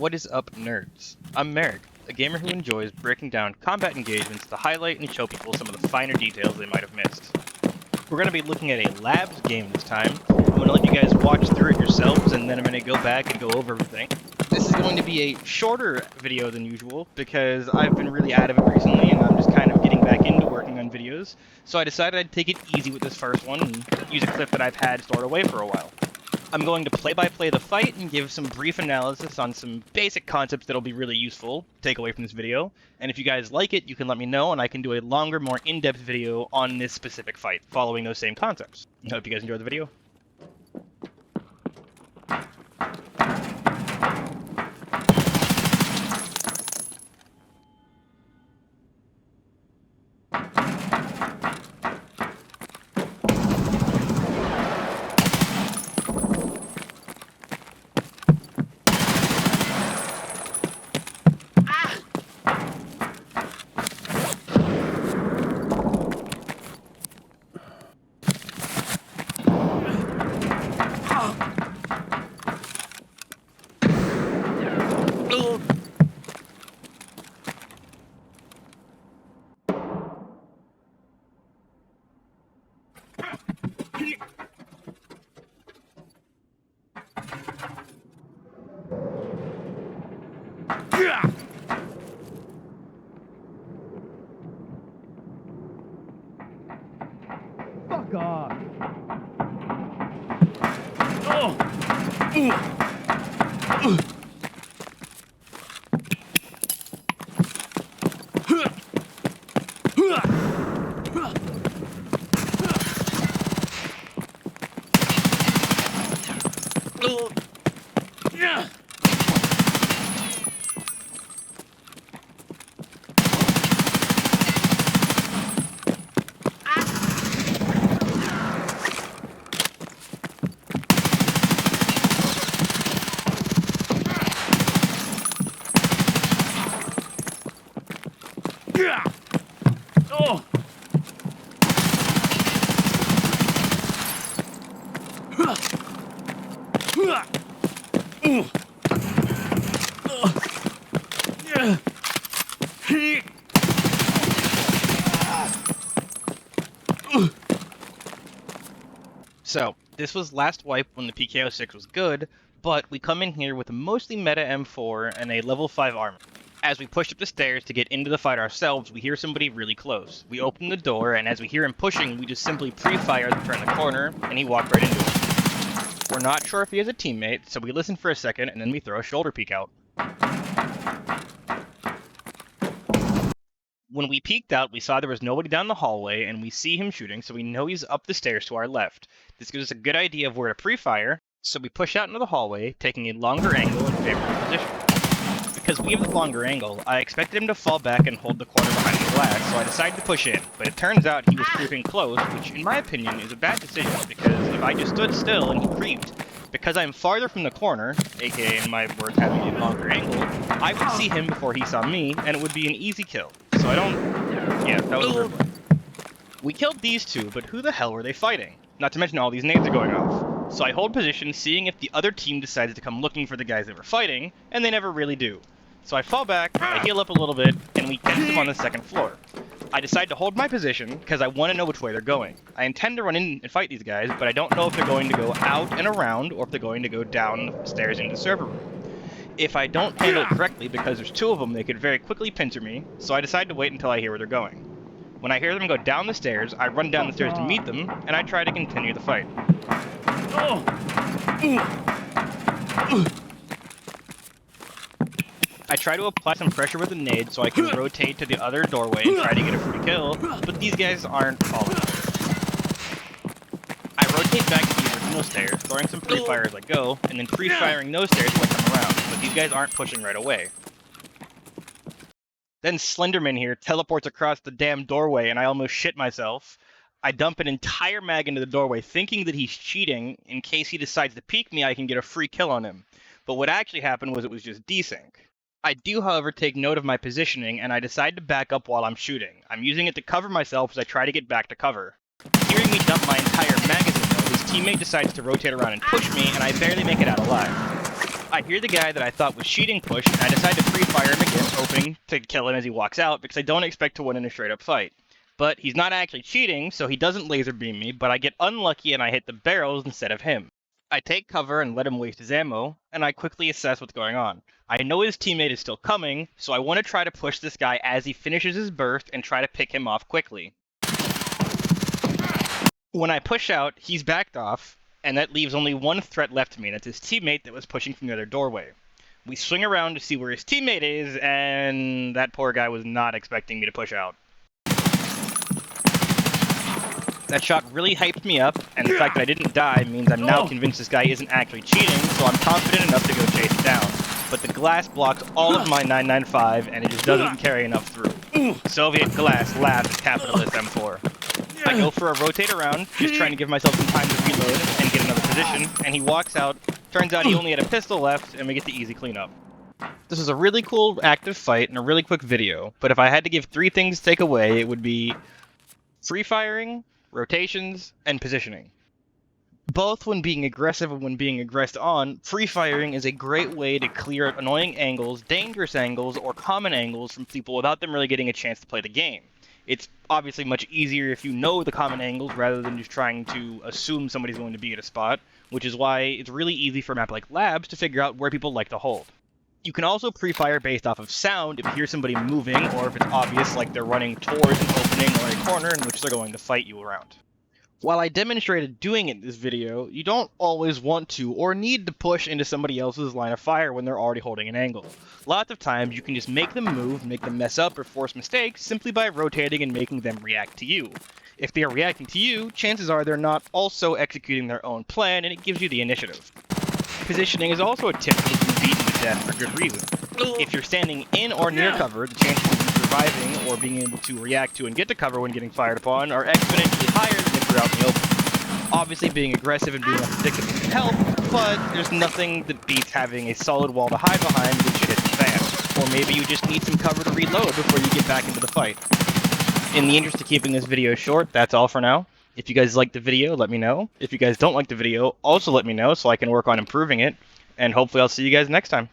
What is up, nerds? I'm Merrick, a gamer who enjoys breaking down combat engagements to highlight and show people some of the finer details they might have missed. We're going to be looking at a labs game this time. I'm going to let you guys watch through it yourselves, and then I'm going to go back and go over everything. This is going to be a shorter video than usual, because I've been really out of it recently, and I'm just kind of getting back into working on videos. So I decided I'd take it easy with this first one, and use a clip that I've had stored away for a while. I'm going to play-by-play the fight and give some brief analysis on some basic concepts that'll be really useful to take away from this video. And if you guys like it, you can let me know, and I can do a longer, more in-depth video on this specific fight, following those same concepts. I hope you guys enjoy the video. Fuck off! So, this was last wipe when the PKO6 was good, but we come in here with a mostly meta M4 and a level 5 armor. As we push up the stairs to get into the fight ourselves, we hear somebody really close. We open the door, and as we hear him pushing, we just simply pre-fire the turn the corner, and he walked right into it. We're not sure if he has a teammate, so we listen for a second, and then we throw a shoulder peek out. When we peeked out, we saw there was nobody down the hallway, and we see him shooting, so we know he's up the stairs to our left. This gives us a good idea of where to pre-fire, so we push out into the hallway, taking a longer angle in favor of the position. Because we have the longer angle, I expected him to fall back and hold the corner behind the glass, so I decided to push in. But it turns out he was creeping close, which in my opinion is a bad decision, because if I just stood still and he creeped, because I'm farther from the corner, aka in my words having a longer angle, I would see him before he saw me, and it would be an easy kill. So I don't... yeah, that was a good one. We killed these two, but who the hell were they fighting? Not to mention all these nades are going off. So I hold position, seeing if the other team decides to come looking for the guys they were fighting, and they never really do. So I fall back, I heal up a little bit, and we catch them on the second floor. I decide to hold my position, because I want to know which way they're going. I intend to run in and fight these guys, but I don't know if they're going to go out and around, or if they're going to go down the stairs into the server room. If I don't handle it correctly, because there's two of them, they could very quickly pincer me, so I decide to wait until I hear where they're going. When I hear them go down the stairs, I run down the stairs to meet them, and I try to continue the fight. I try to apply some pressure with a nade so I can rotate to the other doorway and try to get a free kill, but these guys aren't falling. I rotate back to the original stairs, throwing some pre-fire as I go, and then pre-firing those stairs as I come around, but these guys aren't pushing right away. Then Slenderman here teleports across the damn doorway and I almost shit myself. I dump an entire mag into the doorway thinking that he's cheating. In case he decides to peek me, I can get a free kill on him. But what actually happened was it was just desync. I do, however, take note of my positioning, and I decide to back up while I'm shooting. I'm using it to cover myself as I try to get back to cover. Hearing me dump my entire magazine, though, his teammate decides to rotate around and push me, and I barely make it out alive. I hear the guy that I thought was cheating push, and I decide to pre-fire him again, hoping to kill him as he walks out, because I don't expect to win in a straight-up fight. But he's not actually cheating, so he doesn't laser beam me, but I get unlucky and I hit the barrels instead of him. I take cover and let him waste his ammo, and I quickly assess what's going on. I know his teammate is still coming, so I want to try to push this guy as he finishes his burst and try to pick him off quickly. When I push out, he's backed off, and that leaves only one threat left to me, and that's his teammate that was pushing from the other doorway. We swing around to see where his teammate is, and that poor guy was not expecting me to push out. That shot really hyped me up, and the fact that I didn't die means I'm now convinced this guy isn't actually cheating, so I'm confident enough to go chase it down. But the glass blocks all of my 995, and it just doesn't carry enough through. Soviet glass laughs at capitalist M4. I go for a rotate around, just trying to give myself some time to reload and get another position, and he walks out. Turns out he only had a pistol left, and we get the easy cleanup. This is a really cool active fight and a really quick video, but if I had to give 3 things to take away, it would be free firing, rotations, and positioning. Both when being aggressive and when being aggressed on, free firing is a great way to clear annoying angles, dangerous angles, or common angles from people without them really getting a chance to play the game. It's obviously much easier if you know the common angles rather than just trying to assume somebody's going to be at a spot, which is why it's really easy for a map like Labs to figure out where people like to hold. You can also pre-fire based off of sound if you hear somebody moving, or if it's obvious like they're running towards an opening or a corner in which they're going to fight you around. While I demonstrated doing it in this video, you don't always want to or need to push into somebody else's line of fire when they're already holding an angle. Lots of times you can just make them move, make them mess up or force mistakes simply by rotating and making them react to you. If they are reacting to you, chances are they're not also executing their own plan, and it gives you the initiative. Positioning is also a tip that you can beat to death for good reason. If you're standing in or near cover, the chances of you surviving or being able to react to and get to cover when getting fired upon are exponentially higher than if you're out in the open. Obviously, being aggressive and being unpredictable can help, but there's nothing that beats having a solid wall to hide behind when shit hits the fan. Or maybe you just need some cover to reload before you get back into the fight. In the interest of keeping this video short, that's all for now. If you guys liked the video, let me know. If you guys don't like the video, also let me know so I can work on improving it. And hopefully I'll see you guys next time.